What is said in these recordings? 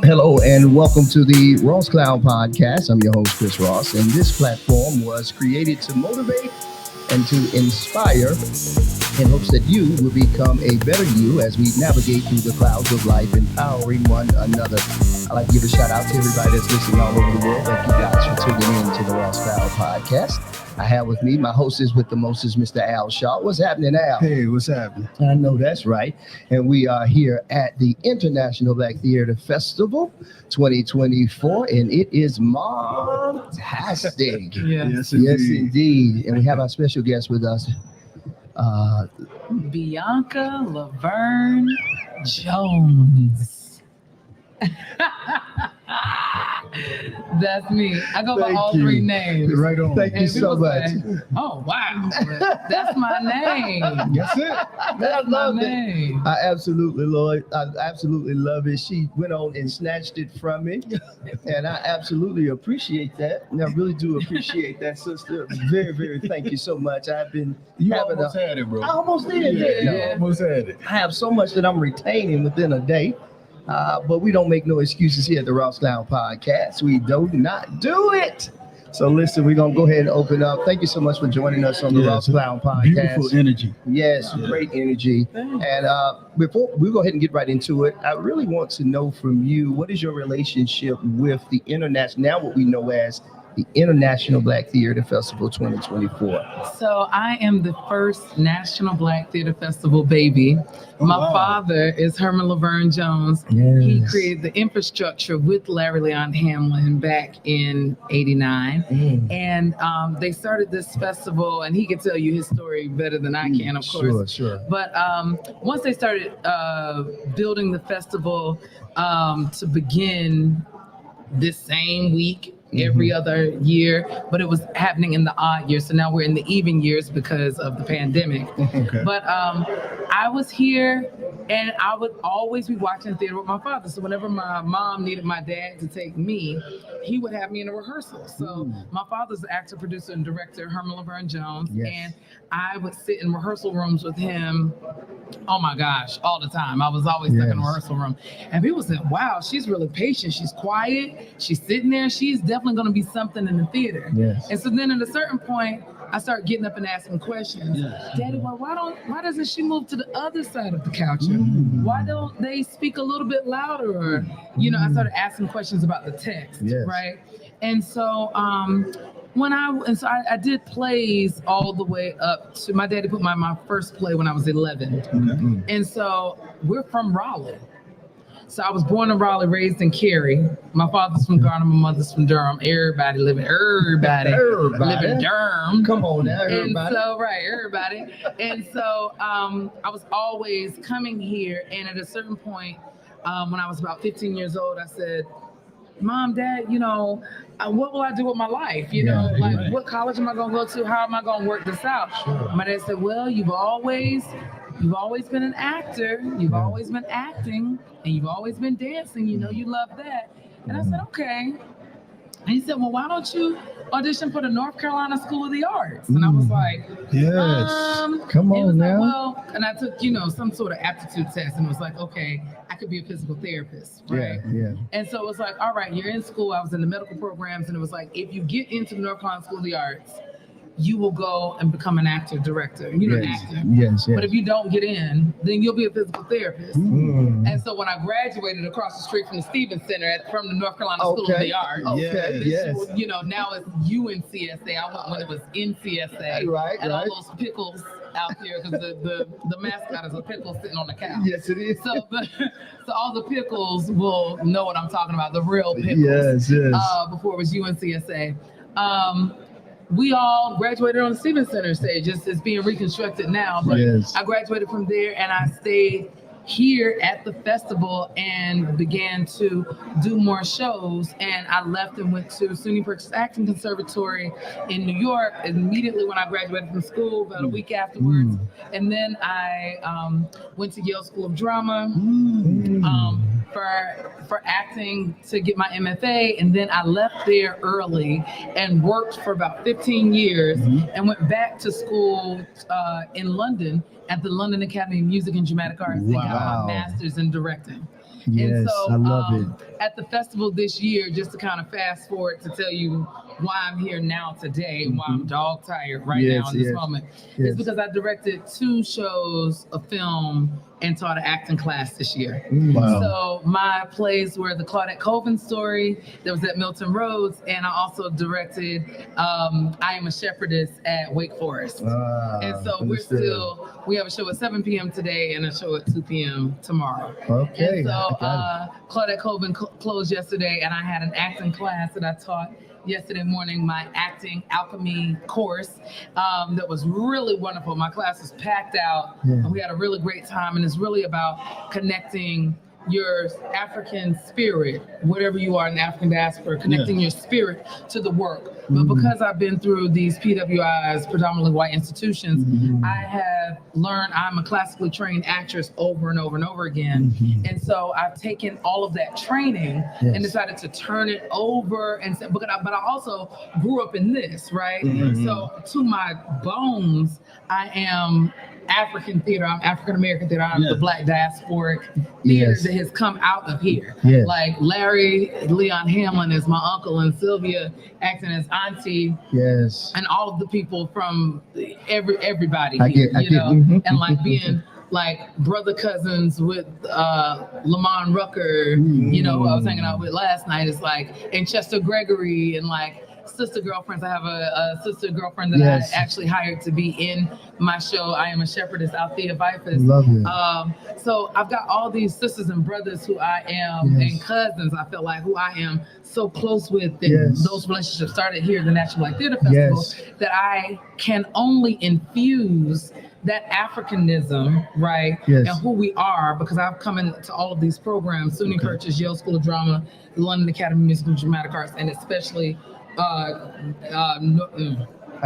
Hello and welcome to the Ross Clown Podcast. I'm your host, Chris Ross, and this platform was created to motivate and to inspire in hopes that you will become a better you as we navigate through the clouds of life, empowering one another. I'd like to give a shout out to everybody that's listening all over the world. Thank you guys for tuning in to the Ross Clown Podcast. I have with me my hostess with the mostest, Mr. Al Shaw. What's happening, Al? Hey, what's happening? I know that's right. And we are here at the International Black Theater Festival 2024, and it is fantastic. Yes, Yes, indeed. And we have our special guest with us. Bianca Laverne Jones. That's me. I go by Thank all you. three names. Right on. Thank you And so people much. say, oh wow, but that's my name. That's it. That's my love it. name. I absolutely love it. She went on and snatched it from me, and I absolutely appreciate that. And I really do appreciate that, sister. Very, very thank you so much. I've been You having almost had it, bro. I almost did. Yeah, Yeah. you almost had it. I have so much that I'm retaining within a day. But we don't make no excuses here at the Ross Clown Podcast. We do not do it. So listen, we're going to go ahead and open up. Thank you so much for joining us on the Yes. Ross Clown Podcast. Beautiful energy. Yes, great energy. And before we go ahead and get right into it, I really want to know from you, what is your relationship with the international, now what we know as the International Black Theater Festival 2024? So I am the first National Black Theater Festival baby. My wow. father is Herman Laverne Jones. Yes. He created the infrastructure with Larry Leon Hamlin back in '89. And they started this festival, and he can tell you his story better than I can, of course. Sure. But once they started building the festival to begin this same week, every other year, but it was happening in the odd years. So now we're in the even years because of the pandemic. Okay. But I was here, and I would always be watching theater with my father. So whenever my mom needed my dad to take me, he would have me in a rehearsal. So my father's the actor, producer, and director, Herman Laverne Jones. Yes. And I would sit in rehearsal rooms with him, oh my gosh, all the time. I was always stuck in a Yes. rehearsal room. And people said, wow, she's really patient. She's quiet. She's sitting there. She's definitely going to be something in the theater. Yes. And so then at a certain point, I started getting up and asking questions. Daddy, why doesn't she move to the other side of the couch? Or why don't they speak a little bit louder? Or, I started asking questions about the text, Yes. right? And so I did plays all the way up to, my daddy put my first play when I was 11. And so we're from Raleigh. So I was born in Raleigh, raised in Cary. My father's from Garner, my mother's from Durham. Everybody live in Durham. Come on now, And everybody. so, right, everybody. And so I was always coming here. And at a certain point, when I was about 15 years old, I said, Mom, Dad, what will I do with my life? Right. What college am I going to go to? How am I going to work this out? Sure. My dad said, well, you've always been an actor. You've always been acting, and you've always been dancing. You love that. And I said, okay. And he said, well, why don't you audition for the North Carolina School of the Arts? And I was like, Yes. Come and he was on like, now. well, and I took, some sort of aptitude test, and it was like, okay, I could be a physical therapist, right? Yeah. And so it was like, all right, you're in school. I was in the medical programs, and it was like, if you get into the North Carolina School of the Arts, you will go and become an actor, director. You're an actor. Yes. But if you don't get in, then you'll be a physical therapist. Mm. And so when I graduated across the street from the Stevens Center from the North Carolina School of the Arts, Okay. Yes. now it's UNCSA. I went when it was NCSA. Right. And all those pickles out there, because the mascot is a pickle sitting on the couch. Yes, it is. So all the pickles will know what I'm talking about, the real pickles. Yes. Before it was UNCSA. We all graduated on the Stevens Center stage. It's being reconstructed now, but Yes. I graduated from there, and I stayed here at the festival and began to do more shows. And I left and went to SUNY Berkeley Acting Conservatory in New York immediately when I graduated from school, about a week afterwards. And then I went to Yale School of Drama for acting to get my MFA. And then I left there early and worked for about 15 years and went back to school in London at the London Academy of Music and Dramatic Arts and got my master's in directing. Yes, I love it. At the festival this year, just to kind of fast forward to tell you why I'm here now today, why I'm dog tired right now in this moment, is because I directed 2 shows, a film, and taught an acting class this year. Wow. So my plays were the Claudette Colvin story that was at Milton Rhodes, and I also directed I Am a Shepherdess at Wake Forest. And so we have a show at 7 p.m. today and a show at 2 p.m. tomorrow. Okay. And so Claudette Colvin closed yesterday, and I had an acting class that I taught yesterday morning, my acting alchemy course that was really wonderful. My class was packed out, and we had a really great time, and it's really about connecting your African spirit, whatever you are in the African diaspora, connecting your spirit to the work. But because I've been through these PWIs, predominantly white institutions, I have learned I'm a classically trained actress over and over and over again. And so I've taken all of that training and decided to turn it over. And but I also grew up in this, right? So to my bones, I am African theater, I'm African American theater, I'm the Black diasporic theater that has come out of here. Like Larry Leon Hamlin is my uncle, and Sylvia acting as auntie. And all of the people from everybody here, and like being like brother cousins with Lamont Rucker, who I was hanging out with last night, is like, and Chester Gregory, and like sister girlfriends. I have a sister girlfriend that I actually hired to be in my show, I Am a Shepherdess, Althea Vifus. Love it. So I've got all these sisters and brothers who I am, and cousins, I feel like, who I am so close with, and those relationships started here at the National Black Theater Festival, that I can only infuse that Africanism, right, and who we are, because I've come into all of these programs, SUNY Purchase, Yale School of Drama, the London Academy of Music and Dramatic Arts, and especially I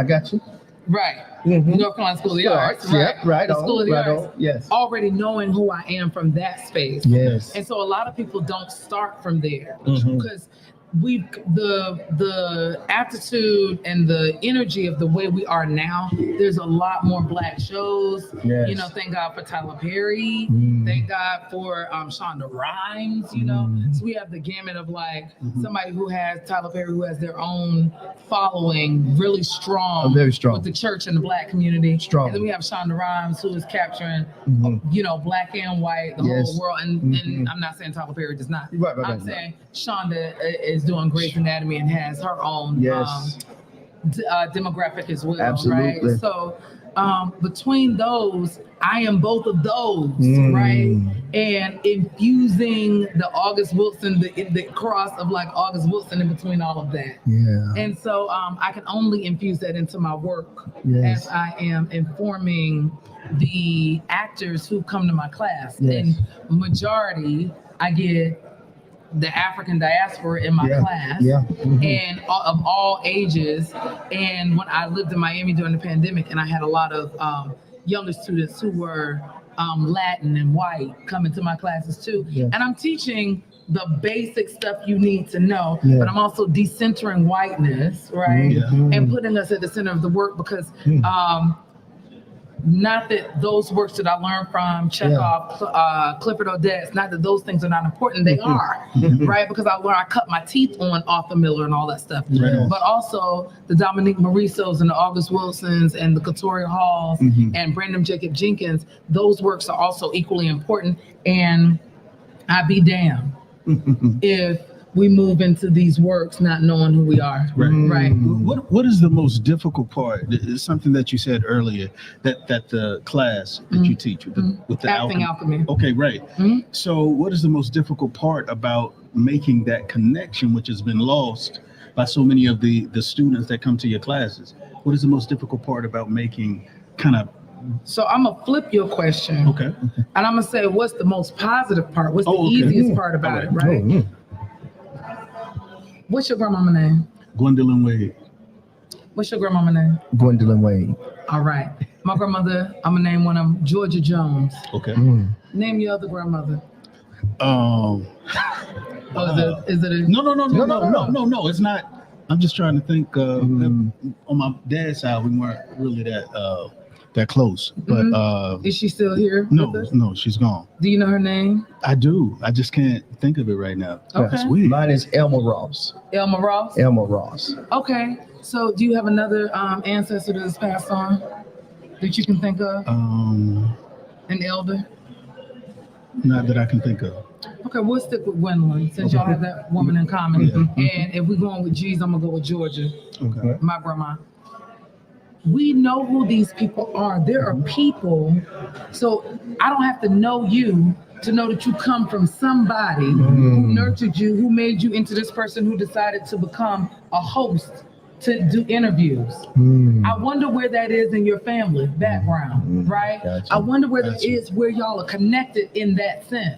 got you. Right. North Carolina School of the Arts. Right. The School of the Arts. Yes. Already knowing who I am from that space. And so a lot of people don't start from there because the aptitude and the energy of the way we are now, there's a lot more Black shows. Thank God for Tyler Perry. Thank God for Shonda Rhimes, So we have the gamut of like somebody who has Tyler Perry, who has their own following, really strong, very strong with the church and the Black community. Strong. And then we have Shonda Rhimes, who is capturing, Black and white, the whole world. And I'm not saying Tyler Perry does not. I'm saying Shonda is doing Grey's Anatomy and has her own demographic as well. Absolutely. Right? So between those, I am both of those, right? And infusing the August Wilson, the cross of like August Wilson in between all of that. And so I can only infuse that into my work as I am informing the actors who come to my class. And majority, I get the African diaspora in my class, and of all ages. And when I lived in Miami during the pandemic, and I had a lot of younger students who were Latin and white coming to my classes too. And I'm teaching the basic stuff you need to know, but I'm also decentering whiteness, right? And putting us at the center of the work, because not that those works that I learned from Chekhov, Clifford Odets, not that those things are not important, they are, right? Because I cut my teeth on Arthur Miller and all that stuff. But also the Dominique Morissos and the August Wilsons and the Katoria Halls and Brandon Jacob Jenkins, those works are also equally important. And I'd be damned if we move into these works not knowing who we are. Right. What is the most difficult part? It's something that you said earlier, that the class that you teach with the acting alchemy. Okay, right. So what is the most difficult part about making that connection, which has been lost by so many of the students that come to your classes? What is the most difficult part about making So I'm gonna flip your question. Okay. And I'm gonna say, what's the most positive part? What's the easiest part about it, right? What's your grandmama name? Gwendolyn Wade. What's your grandmama name? Gwendolyn Wade. All right. My grandmother, I'm gonna name one of them, Georgia Jones. Okay. Name your other grandmother. Is it a... No, it's not. I'm just trying to think. On my dad's side, we weren't really that that close. But Is she still here? no, she's gone. Do you know her name? I do. I just can't think of it right now. Okay. That's weird. Mine is Elma Ross. Elma Ross? Elma Ross. Okay. So do you have another ancestor that has passed on that you can think of? An elder? Not that I can think of. Okay, we'll stick with Gwendolyn since y'all have that woman in common. And if we're going with G's, I'm going to go with Georgia. Okay. My grandma. We know who these people are. There are people, so I don't have to know you to know that you come from somebody who nurtured you, who made you into this person who decided to become a host to do interviews. I wonder where that is in your family background, right? Gotcha. I wonder where that is, where y'all are connected in that sense,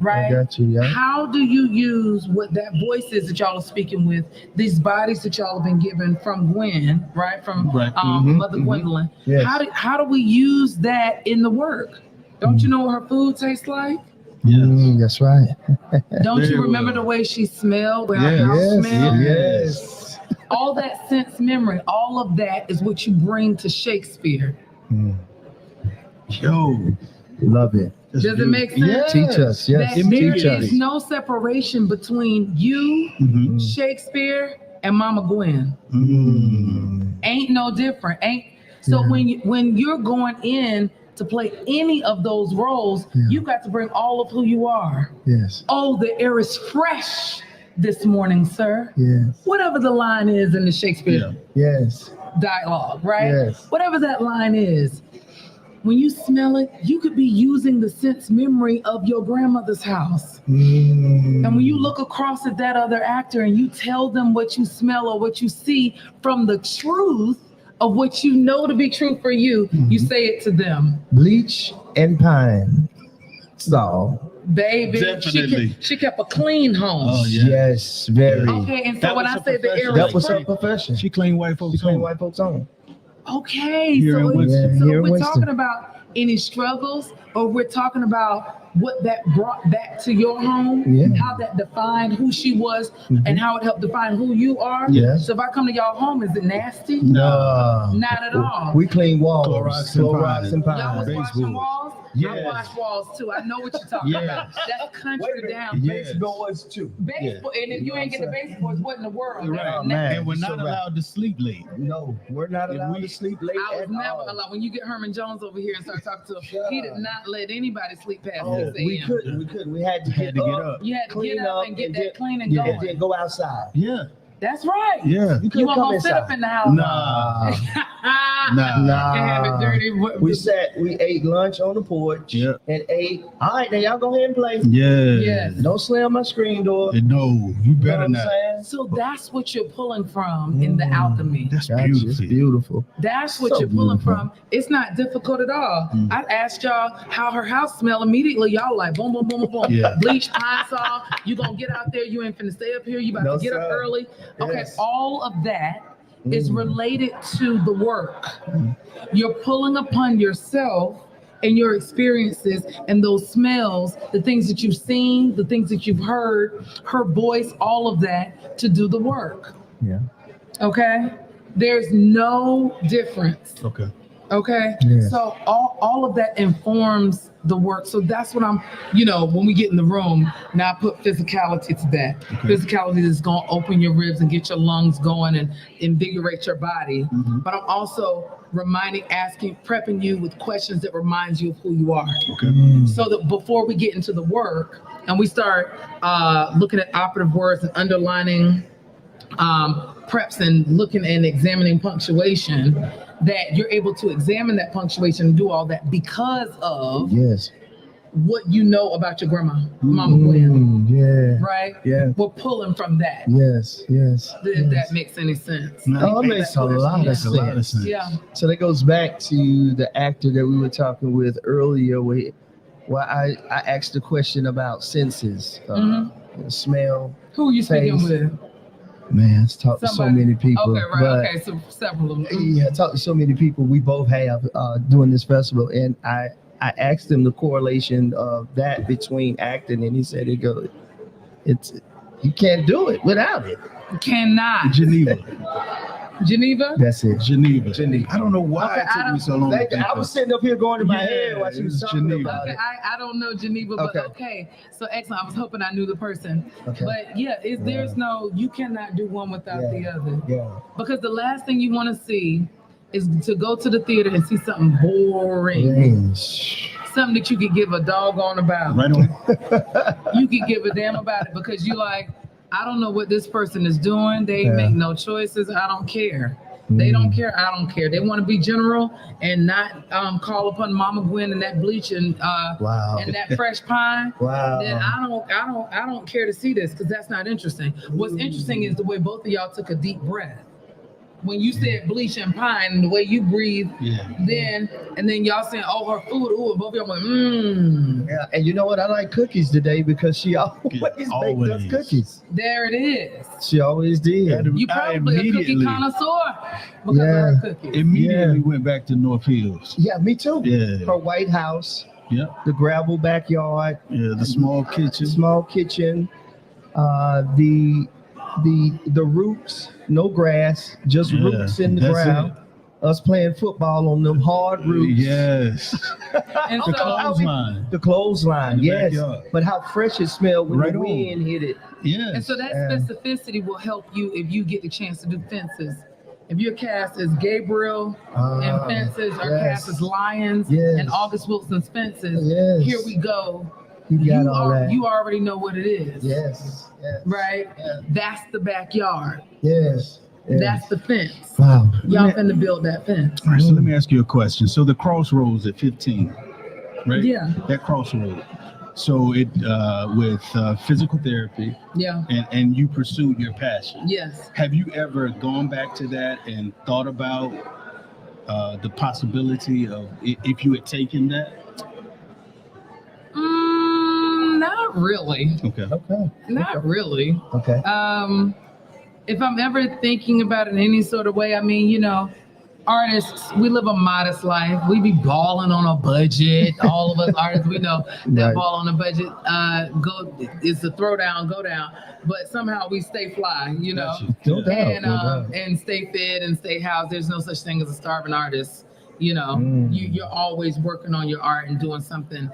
right? I got you, yeah. How do you use what that voice is that y'all are speaking with, these bodies that y'all have been given from Gwen, right? From Mother Gwendolyn. Yes. How do we use that in the work? Don't you know what her food tastes like? Yes. That's right. Don't you Very remember well. the way she smelled, where her house smelled? Yes. All that sense memory, all of that is what you bring to Shakespeare. Yo. Love it. Does it make sense? Yes. Teach us, yes. That there Teach us. is no separation between you, Shakespeare, and Mama Gwen. Ain't no different. So when you're going in to play any of those roles, you got to bring all of who you are. Yes. Oh, the air is fresh this morning, sir. Yes. Whatever the line is in the Shakespeare Yes. dialogue, right? Yes. Whatever that line is, when you smell it, you could be using the sense memory of your grandmother's house. And when you look across at that other actor and you tell them what you smell or what you see from the truth of what you know to be true for you, you say it to them. Bleach and pine. So. Baby, Definitely. she kept a clean home. Oh, yeah. Yes, very. Okay, and so That when was I her say the air profession. That is was her fresh, profession. She cleaned white folks. She cleaned home. white folks home. okay, Here in so Winston. Here in we're Winston. talking about any struggles, or we're talking about what that brought back to your home, how that defined who she was, and how it helped define who you are. Yes. So if I come to y'all home, is it nasty? No. Not at all. We clean walls. Clorox and pine. Y'all was Baseboards. washing walls? I Yes. wash walls too. I know what you're talking about. That's country down. Yes. Baseboards too. Baseboard, and if you ain't get the baseboards, what in the world? Right. Oh, man. And we're you're not so right. allowed to sleep late. No, we're not If allowed we- to sleep late I was at never all. allowed. When you get Herman Jones over here and start talking to him, he did not let anybody sleep past Oh, 6 a.m. we couldn't. We had to Had get to get up, up. You had to clean get up up, and get and that then- clean and and going. then go outside. Yeah. That's right. Yeah. You You couldn't won't come go sit up inside. in the house. Nah. Nah. Nah. Can have it dirty. We ate lunch on the porch Yeah. and ate. All right, now y'all go ahead and play. Yeah. Yes. Don't slam my screen door. No, you You know better what I'm not. saying? So that's what you're pulling from in the alchemy. That's Gotcha. It's beautiful. beautiful. That's what So you're pulling beautiful. from. It's not difficult at all. I asked y'all how her house smelled immediately. Y'all like boom, boom, boom, boom, boom. Yeah. Bleach, pine saw. You gonna get out there. You ain't finna stay up here. You about No, to get up sir. early. Okay, Yes. all of that is related to the work. You're pulling upon yourself and your experiences and those smells, the things that you've seen, the things that you've heard, her voice, all of that to do the work. Yeah. Okay? There's no difference. Okay. Okay. Yes. So all of that informs the work. So that's what I'm, when we get in the room, now I put physicality to that. Okay. Physicality is going to open your ribs and get your lungs going and invigorate your body. Mm-hmm. But I'm also prepping you with questions that reminds you of who you are. Okay. So that before we get into the work and we start looking at operative words and underlining preps and looking and examining punctuation, that you're able to examine that punctuation and do all that because of Yes. what you know about your grandma, Mama Gwen, Yeah. right? Yeah. We're pulling from that. Yes. Yes. If that makes any sense. No, Oh, it makes a lot of Makes a lot of sense. sense. Yeah. So that goes back to the actor that we were talking with earlier. I asked the question about senses, smell. Who are you speaking Taste. with? Man, I've talked to so Somebody. many people. Okay, right. but Okay, so several of them. Yeah, I talked to so many people. We both have doing this festival, and I asked him the correlation of that between acting, and he said you can't do it without it. Cannot. Geneva. Geneva? That's it. Geneva. Geneva. I don't know why Okay, it took me so long to think I was of. sitting up here going in my Yeah, head while she was it's talking Geneva. about Okay, it. I don't know Geneva, but Okay. okay. So excellent. I was hoping I knew the person. Okay. But yeah, there's no, you cannot do one without the other. Yeah. Because the last thing you want to see is to go to the theater and see something boring. Range. Something that you could give a doggone about. Right on. You could give a damn about it because you like, I don't know what this person is doing. They Yeah. make no choices. I don't care. They don't care. I don't care. They want to be general and not call upon Mama Gwen and that bleach and Wow. and that fresh pie. Wow. Then I don't care to see this because that's not interesting. What's interesting is the way both of y'all took a deep breath. When you said bleach and pine and the way you breathe, then y'all saying, oh, her food, ooh, and both of y'all went, Yeah, and you know what? I like cookies today because she always baked us cookies. There it is. She always did. You probably a cookie connoisseur because of her cookies. Immediately went back to North Hills. Yeah, me too. Yeah. Her white house, Yep. the gravel backyard, Yeah, the small kitchen. The roots, no grass, just roots in the that's ground. Us playing football on them hard roots. Yes. And The so, clothesline. The clothesline, In the yes. backyard. But how fresh it smelled when Right the on. wind hit it. Yes. and so that Yeah. specificity will help you if you get the chance to do fences. If your cast is Gabriel and fences, or yes. cast is Lions Yes. and August Wilson's fences, Yes. here we go. You got all that. You already know what it is. Yes. Yes. Right? Yeah. That's the backyard. Yes. Yes. That's the fence. Wow. Y'all finna build that fence. All right, so let me ask you a question. So the crossroads at 15, right? Yeah. That crossroad. So it with physical therapy, Yeah. and you pursued your passion. Yes. Have you ever gone back to that and thought about the possibility of if you had taken that? Not really. Okay. Okay. Not really. Okay. If I'm ever thinking about it in any sort of way, I mean, you know, artists, we live a modest life. We be balling on a budget. All of us artists, we know that Right. ball on a budget it's a throw down, go down. But somehow we stay fly, you know, No doubt. and no doubt. and stay fed and stay housed. There's no such thing as a starving artist. You know, you're always working on your art and doing something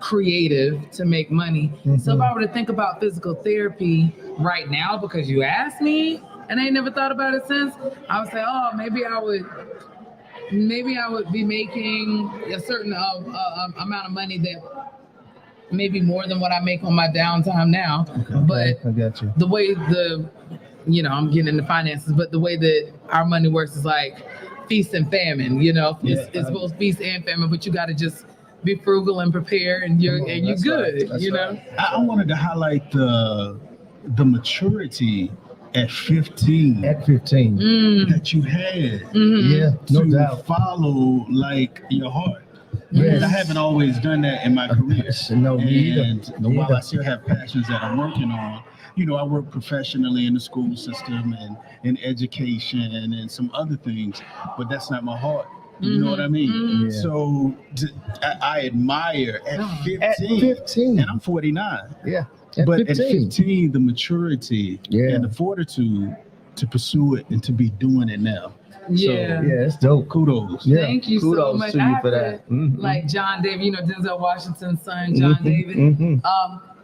creative to make money. So if I were to think about physical therapy right now, because you asked me, and I ain't never thought about it since, I would say, oh, maybe I would be making a certain amount of money that maybe more than what I make on my downtime now. But I got you. the way I'm getting into finances, but the way that our money works is like feast and famine, you know, it's both feast and famine, but you got to just be frugal and prepare and you're That's good, right. That's you know? right. I wanted to highlight the maturity at 15 At 15. that you had Yeah, no to doubt. follow like your heart. Yes. I haven't always done that in my career. No, me either. And Me while either. I still have passions that I'm working on, you know, I work professionally in the school system and in education and some other things, but that's not my heart. You know what I mean? Yeah. So I admire at 15, At 15. and I'm 49. Yeah. But at 15, the maturity Yeah. and the fortitude to pursue it and to be doing it now. Yeah. Yeah, it's dope. Kudos. Yeah. Thank you so Kudos much. to I you have for to, that. Mhm. like John David, you know, Denzel Washington's son, John David.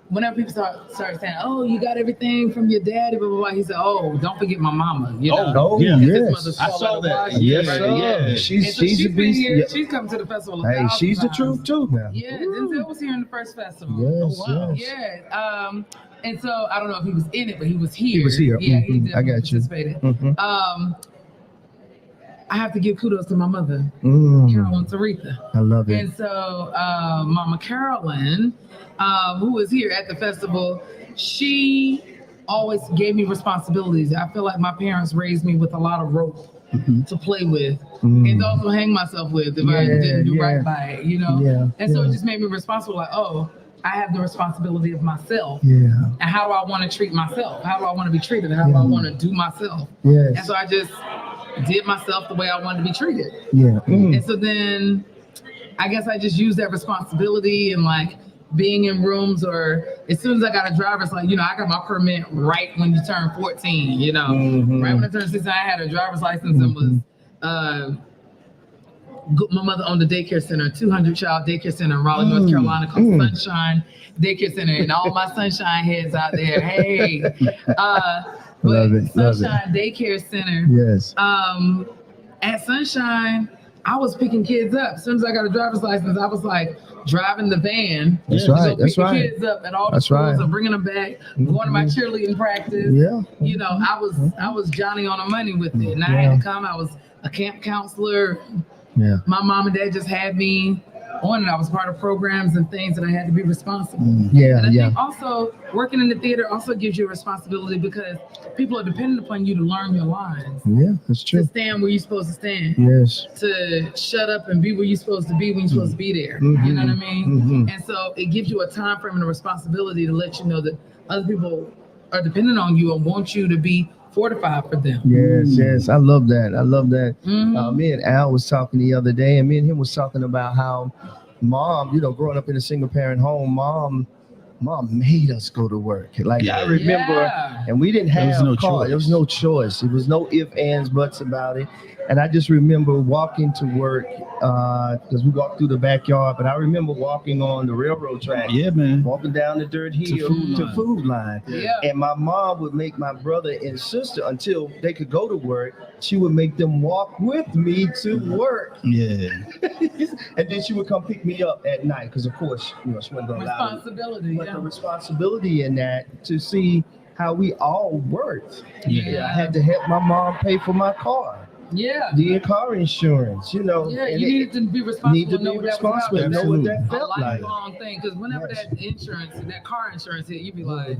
Whenever people start saying, "Oh, you got everything from your daddy," blah blah blah, he said, "Oh, don't forget my mama." You know, Oh, yeah. His yes. mother's I called saw out that. Washington, Yes, right? sir. Yeah. She's And so she's a been beast. here. Yeah. She's come to the festival. Hey, 1,000 she's the times. truth too now. Yeah, Denzel was here in the first festival. Yes, Oh, wow. yes. Yeah. And so I don't know if he was in it, but he was here. He was here. Yeah, he Mhm. definitely I got you. participated. Mhm. I have to give kudos to my mother, Mm, Carolyn Taretha. I love it. And so Mama Carolyn, who was here at the festival, she always gave me responsibilities. I feel like my parents raised me with a lot of rope to play with and also hang myself with if I didn't do right by it, you know? Yeah, And so yeah. it just made me responsible, like, oh, I have the responsibility of myself. Yeah. And how do I want to treat myself? How do I want to be treated? How do I want to do myself? Yes. And so I just did myself the way I wanted to be treated. Yeah. And so then I guess I just used that responsibility and like being in rooms, or as soon as I got a driver's license, I got my permit right when you turn 14, right when I turned 16, I had a driver's license and was, my mother owned a daycare center, a 200-child daycare center in Raleigh, North Carolina called Sunshine Daycare Center. And all my sunshine heads out there, hey. Love it. Sunshine Daycare Center. Yes. At Sunshine, I was picking kids up. As soon as I got a driver's license, I was like driving the van. That's to right. go pick the kids up at all the schools and bringing them back, going to my cheerleading practice. Yeah. I was Johnny on the money with it. And I had to come. I was a camp counselor. Yeah. My mom and dad just had me on it. I was part of programs and things that I had to be responsible. Yeah, and I think also working in the theater also gives you a responsibility because people are dependent upon you to learn your lines. Yeah, that's true. To stand where you're supposed to stand. Yes. To shut up and be where you're supposed to be when you're supposed to be there. You know what I mean? And so it gives you a time frame and a responsibility to let you know that other people are dependent on you and want you to be fortified for them. Yes. I love that. Me and Al was talking the other day, and me and him was talking about how mom, growing up in a single parent home, mom made us go to work. Like I remember, and we didn't have no car. choice. There was no choice. It was no ifs, ands, buts about it. And I just remember walking to work because we walked through the backyard. But I remember walking on the railroad track. Yeah, man. Walking down the dirt hill to food line. Yeah. And my mom would make my brother and sister, until they could go to work, she would make them walk with me to work. Yeah. And then she would come pick me up at night because, of course, she wasn't going to allow Responsibility. but the responsibility in that to see how we all worked. Yeah. I had to help my mom pay for my car. Yeah. The car insurance, Yeah, and you needed to be responsible. need to know be what that was responsible and about. know what that A felt like. lifelong thing, because whenever Yes. that insurance, that car insurance hit, you be like,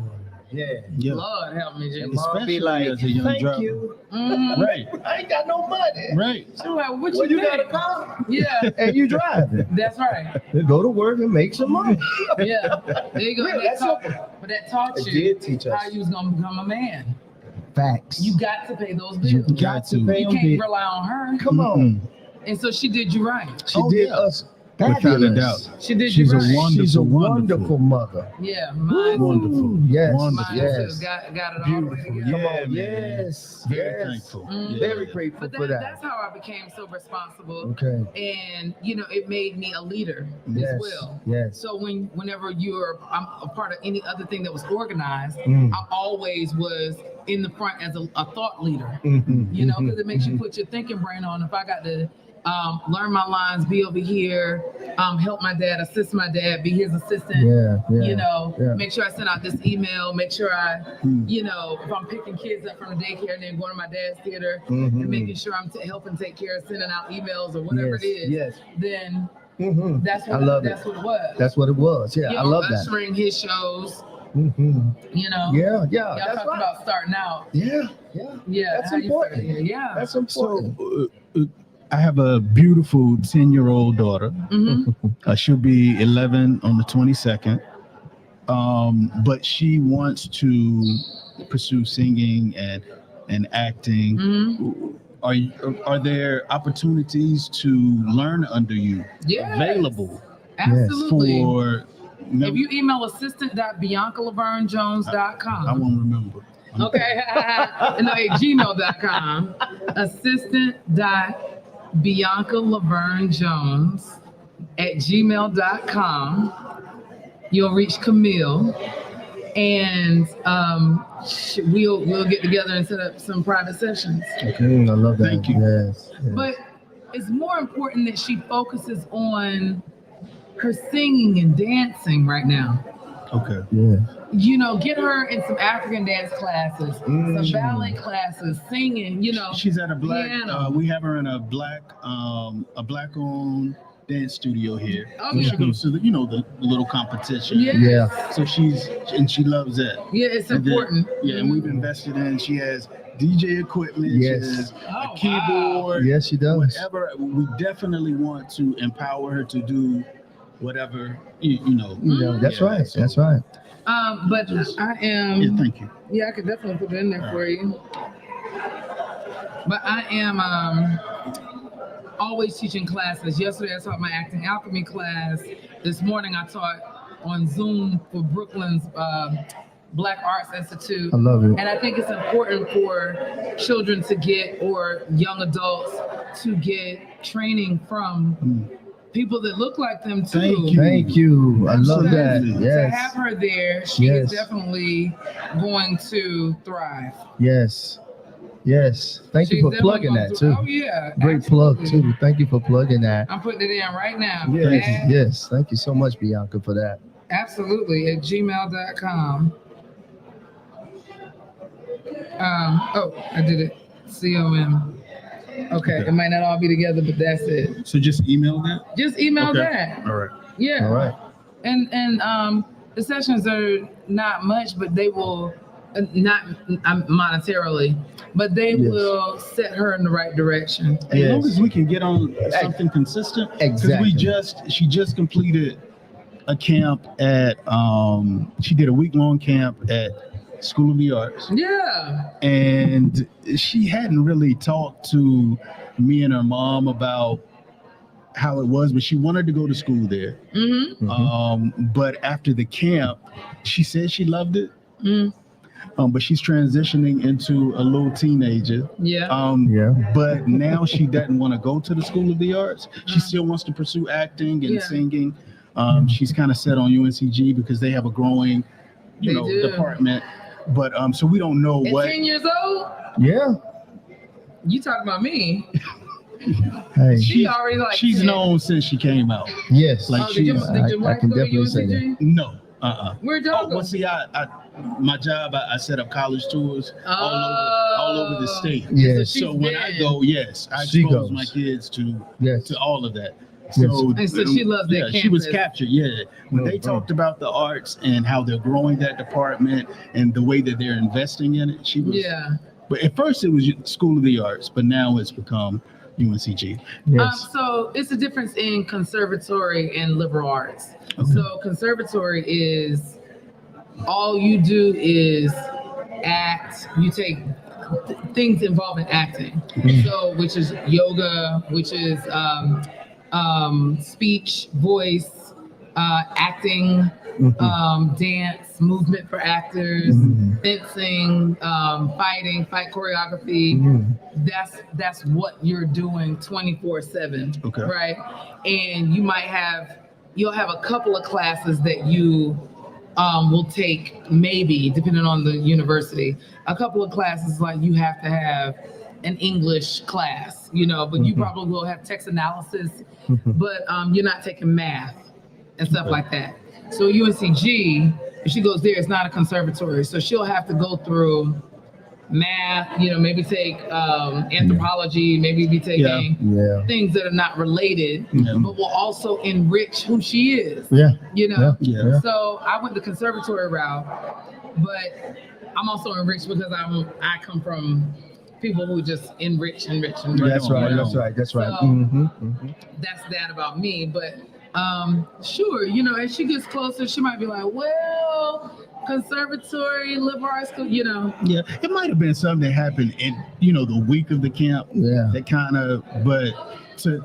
Yeah. Lord help me, Jesus. And mom Especially be like, as a young thank driver. you. Right. I ain't got no money. Right. So like, what Well, you you got a think? car Yeah, and you driving. that's right. Go to work and make some money. Yeah, there you go. Yeah, But that taught It you did teach us. how you was gonna become a man. Facts. You got to pay those bills. You got to pay You them can't bills. rely on her. Come on. And so she did you right. She Oh, did yeah. us Without a fabulous. doubt. She did She's you a right. She's a wonderful wonderful mother. Yeah, mine. Wonderful. Yes, Wonderful. yes. Got it all the way Beautiful. together. Come Yeah, on, man. yes. Very yes. thankful. Mm. Yeah. Very grateful But for that's that. how I became so responsible. Okay. And it made me a leader Yes. as well. Yes. So whenever I'm a part of any other thing that was organized, Mm. I always was in the front as a thought leader. Mhm, Because it makes you put your thinking brain on. If I got to learn my lines, be over here, help my dad, assist my dad, be his assistant. Yeah. Make sure I send out this email. Make sure I, if I'm picking kids up from the daycare and then going to my dad's theater and making sure I'm helping take care of sending out emails or whatever Yes, it is. yes. Then Mhm. that's what I love that's it. what it was. That's what it was. Yeah, I love that. Ushering his shows. Mhm. Yeah. Yeah, Y'all that's talked right. about starting out. Yeah. Yeah. That's how you started. important. Yeah. That's So important. I have a beautiful 10-year-old daughter. Mhm. She'll be 11 on the 22nd. But she wants to pursue singing and acting. Mhm. Are there opportunities to learn under you Yes. available Absolutely. for? If you email assistant.biancalavernejones.com. I won't remember. Okay. No, at gmail.com. Assistant.biancalavernejones@gmail.com. You'll reach Camille, and we'll get together and set up some private sessions. I love that. Thank you. Yes. But it's more important that she focuses on her singing and dancing right now. Okay. Yeah. Get her in some African dance classes, some ballet classes, singing, She's at a black. piano. We have her in a black-owned dance studio here. Oh, So yeah. she goes to the little competition. Yeah. Yeah. So she loves that. Yeah, it's And then- important. and we've invested in. She has DJ equipment. Yes. She has Oh, a keyboard. Yes, she does. Whatever. We definitely want to empower her to do whatever. That's Yeah, right. so- That's right. But I am. Yeah. Thank you. Yeah, I could definitely put it in there for you. But I am always teaching classes. Yesterday I taught my acting alchemy class. This morning I taught on Zoom for Brooklyn's Black Arts Institute. I love it. And I think it's important for children to get, or young adults to get training from people that look like them too. Thank you. I love that. Absolutely. To Yes. have her there, she Yes. is definitely going to thrive. Yes. Yes. Thank you She's for definitely plugging going that to- too. Oh yeah. Great plug absolutely. too. Thank you for plugging that. I'm putting it in right now. Yes. Add- Yes. Thank you so much, Bianca, for that. Absolutely, at gmail.com. I did it. COM. Okay, it might not all be together, but that's it. So just email that. Just email Okay. that. All right. Yeah. All right. And the sessions are not much, but they will not monetarily, but they Yes. will set her in the right direction. As long Yes. as we can get on something consistent, because Exactly. she just completed a camp at she did a week-long camp at School of the Arts, Yeah. and she hadn't really talked to me and her mom about how it was, but she wanted to go to school there. Mm-hmm. But after the camp, she said she loved it. Mm. But she's transitioning into a little teenager. Yeah. Yeah. But now she doesn't want to go to the School of the Arts. She still wants to pursue acting and Yeah. singing. She's kind of set on UNCG because they have a growing, They do. department. But so we don't know At what. 10 years old, Yeah. you talking about me? Hey. She already like She's 10. known since she came out. Yes. Like Did your, she's- did your I wife can go to definitely say that. UNCG? No. Where'd Oh, y'all go? well, see, my job, I set up college tours all over the state. Yes. So when I go, yes, I She expose goes. my kids to Yes. all of that. Yes. And so she loves that She was campus. captured. Yeah, when they Mhm. talked about the arts and how they're growing that department and the way that they're investing in it, she was. Yeah. But at first it was School of the Arts, but now it's become UNCG. Yes. So it's a difference in conservatory and liberal arts. Okay. So conservatory is all you do is act. You take things involving acting. Mhm. So which is yoga, which is speech, voice, acting, Mhm. dance, movement for actors, Mhm. fencing, fight choreography. Mhm. That's what you're doing 24/7. Okay. Right. And you'll have a couple of classes that you will take, maybe depending on the university, a couple of classes like you have to have an English class, but you Mhm. probably will have text analysis, Mhm. but you're not taking math and stuff like that. So UNCG, if she goes there, it's not a conservatory. So she'll have to go through math, maybe take anthropology, maybe be taking Yeah. things that are not related, Yeah. but will also enrich who she is. Yeah. Yeah. Yeah. So I went the conservatory route, but I'm also enriched because I come from people who just enrich. That's right. That's right. That's right. So- Mhm. Mhm. That's that about me. But sure, as she gets closer, she might be like, well, conservatory, liberal arts school, Yeah, it might have been something that happened in the week of the camp. Yeah. That kind of, but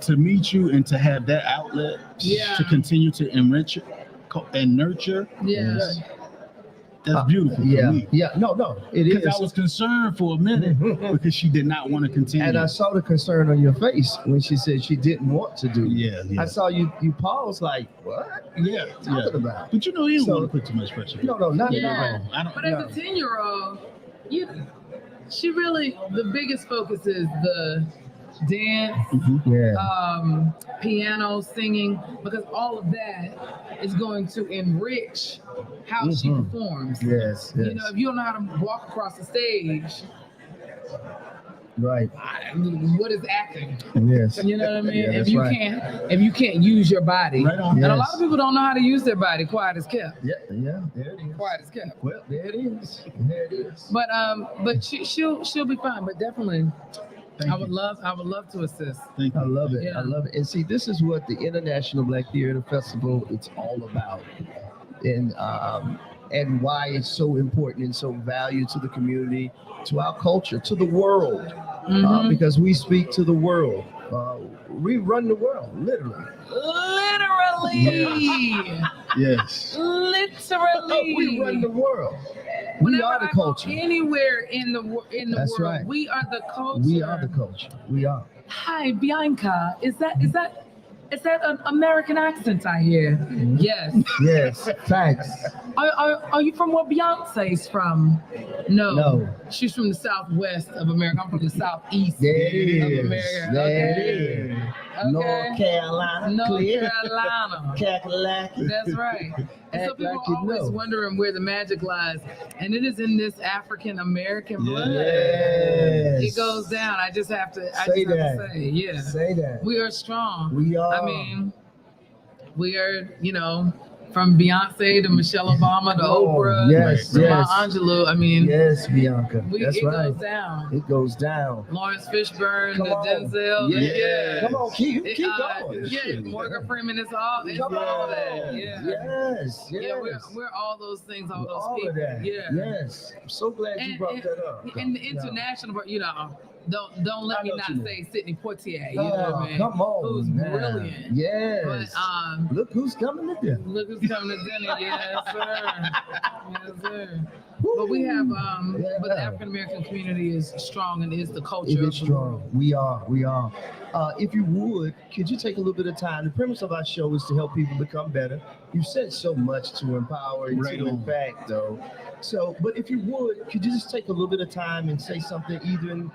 to meet you and to have that outlet Yeah. to continue to enrich and nurture, Yeah. that's beautiful for Yeah. me. Yeah. No, it is. Because I was concerned for a minute Mhm. because she did not want to continue. And I saw the concern on your face when she said she didn't want to do it. Yeah. I saw you pause like, what? Yeah. Talking about? But you don't So- want to put too much pressure. No, not Yeah. at all. I don't. But as a 10-year-old, she really, the biggest focus is the dance, Yeah. piano, singing, because all of that is going to enrich how she Mhm. performs. Yes. Yes. If you don't know how to walk across the stage, Right. what is acting? Yes. You know what I mean? Yeah, if that's you right. if you can't use your body, Right on. and a lot Yes. of people don't know how to use their body. Quiet as kept. Yeah. Yeah. There it is. Quiet as kept. Well, there it is. There it is. But she'll be fine. But definitely, Thank I you. would love to assist. Thank you. I love it. Yeah. I love it. And see, this is what the International Black Theater Festival it's all about, and why it's so important and so valued to the community, to our culture, to the world, Mhm. because we speak to the world. We run the world, literally. Literally. Yes. Literally. We run the world. We Whenever are the I go culture. anywhere in the That's world, right. we are the culture. We are the culture. We are. Hi, Bianca. Is that an American accent I hear? Mm-hmm. Yes. Yes, facts. Are you from where Beyonce's from? No. No. She's from the southwest of America. I'm from the southeast There it of is. America. There Okay. it is. Okay. North Carolina. North clear. Carolina. Kakalaki. That's right. And so Act people like are you always know. wondering where the magic lies. And it is in this African American blood. Yes. It goes down. I just have to Say that. say, yeah. Say that. We are strong. We are. I mean, we are, from Beyonce to Michelle Obama to Oprah yes, to yes. Maya Angelou. I mean, Yes, Bianca. That's it right. goes down. It goes down. Lawrence Fishburne Come to on. Denzel. Yeah. Come on, keep going. Yeah, Morgan Freeman is all that. Yeah. Yes. Yeah, we're all those things, all those all people. of that. Yeah. Yes. I'm so glad you brought that up. And the international, don't let I me know not what you say Sidney Poitier. You Oh, know what I mean? come on. Who's now. brilliant. Yes. But Look who's coming to dinner. look who's coming to dinner. Yes, sir. Yes, sir. But we have, but the African American community is strong and is the culture. It of is the strong. world. We are. If you would, could you take a little bit of time? The premise of our show is to help people become better. You've said so much to empower and Right to on. impact, though. So, but if you would, could you just take a little bit of time and say something even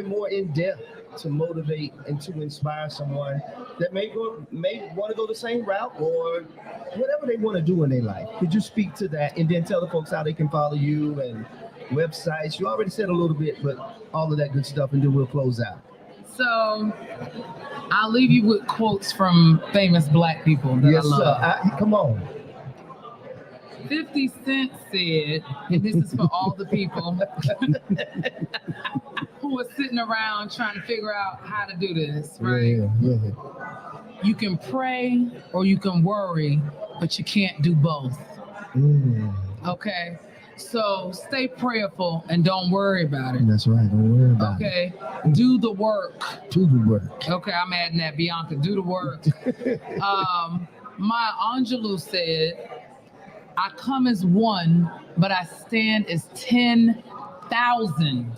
more in depth to motivate and to inspire someone that may want to go the same route or whatever they want to do in their life? Could you speak to that and then tell the folks how they can follow you and websites? You already said a little bit, but all of that good stuff, and then we'll close out. So I'll leave you with quotes from famous Black people that Yes, I love. sir. Come on. 50 Cent said, and this is for all the people who are sitting around trying to figure out how to do this, right? Yeah. You can pray or you can worry, but you can't do both. Okay? So stay prayerful and don't worry about it. That's right. Don't worry about it. Okay? Do the work. Do the work. Okay, I'm adding that, Bianca. Do the work. Maya Angelou said, I come as one, but I stand as 10,000.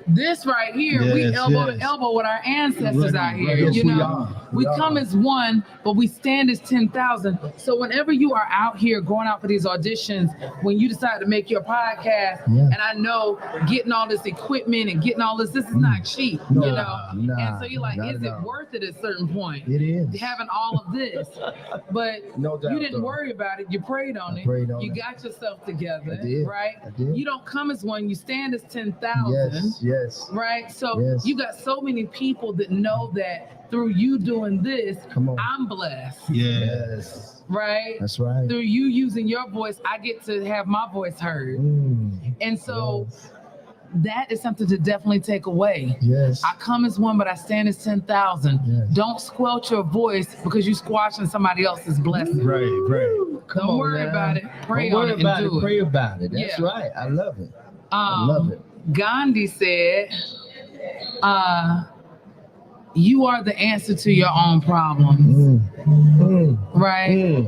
This right here, we Yes, elbow to yes. elbow with our ancestors out here. Yes, You we know, are. we We come are. as one, but we stand as 10,000. So whenever you are out here going out for these auditions, when you decide to make your podcast, Yeah. and I know getting all this equipment and getting all this is not cheap, No, you know. nah, And so you're like, not is at it all. worth it at a certain point? It is. Having all of this, but No doubt, you didn't though. worry about it. You prayed on I it. prayed on you it. got yourself together, I did. right? I did. You don't come as one. You stand as 10,000, Yes. right? So Yes. you got so many people that know that through you doing this, Come on. I'm blessed, Yes. right? That's right. Through you using your voice, I get to have my voice heard, and so that is something to definitely take away. Yes. I come as one, but I stand as 10,000. Yes. Don't squelch your voice because you're squashing somebody else's blessing. Right. Come Don't on worry now. about it. Pray Don't on worry it about and do it. Pray about it. That's Yeah. right. I love it. I love it. Gandhi said, you are the answer to your own problems, right?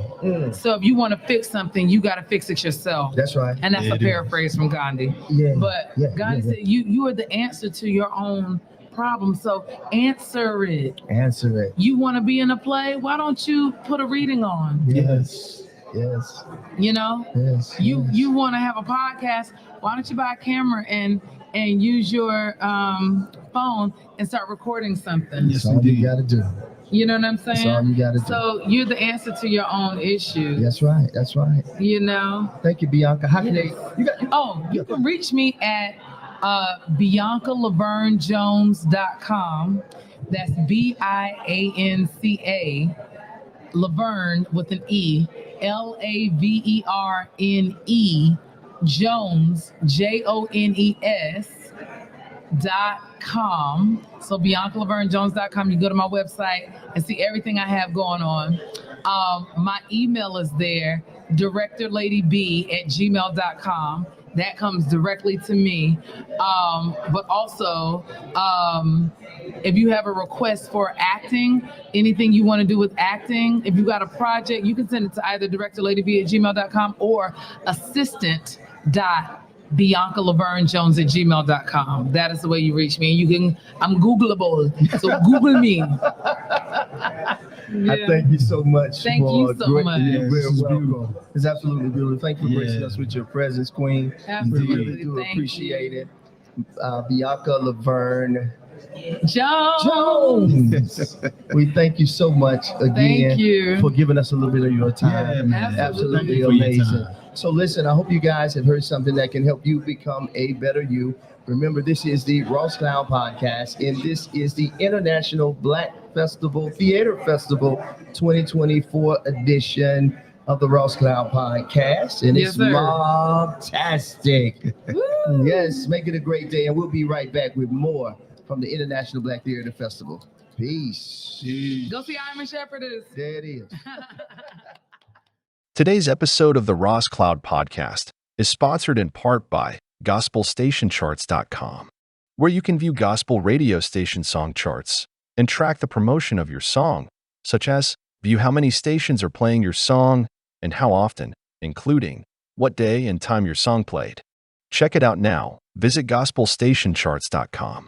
So if you want to fix something, you got to fix it yourself. That's right. And that's Yeah, a it is. paraphrase from Gandhi. Yeah. But Yeah, Gandhi yeah, said, you are the answer to your own problem. So answer it. Answer it. You want to be in a play? Why don't you put a reading on? Yes. Yes. You know, Yes. you want to have a podcast? Why don't you buy a camera and use your phone and start recording something? Yes, That's all you indeed. got to do. You know what I'm saying? That's all you got to do. So you're the answer to your own issues. That's right. That's right. You know. Thank you, Bianca. How can they? You can reach me at BiancaLaverneJones.com. That's BIANCA Laverne with an E, LAVERNE Jones JONES.com. So BiancaLaverneJones.com. You go to my website and see everything I have going on. My email is there, directorladyb@gmail.com. That comes directly to me. But also, If you have a request for acting, anything you want to do with acting, if you got a project, you can send it to either directorladyb@gmail.com or assistant.biancalavernjones@gmail.com. That is the way you reach me. I'm Googleable, so Google me. I thank you so much. Thank you so much. You're very Yes, welcome. beautiful. It's absolutely beautiful. Thank you for gracing Yeah. us with your presence, Queen. Absolutely. We really do Thank appreciate you. it. Bianca Laverne Jones. We thank you so much again Thank you. for giving us a little bit of your time. Yeah, man. Absolutely. Thank you for your amazing. time. So listen, I hope you guys have heard something that can help you become a better you. Remember, this is the Ross Clown Podcast, and this is the International Black Theater Festival 2024 edition of the Ross Clown Podcast, and Yes, it's sir. fantastic. Woo. Yes, make it a great day, and we'll be right back with more from the International Black Theater Festival. Peace. Go see Iron Shepherdess. There it is. Today's episode of the Ross Cloud Podcast is sponsored in part by GospelStationCharts.com, where you can view gospel radio station song charts and track the promotion of your song, such as view how many stations are playing your song and how often, including what day and time your song played. Check it out now. Visit GospelStationCharts.com.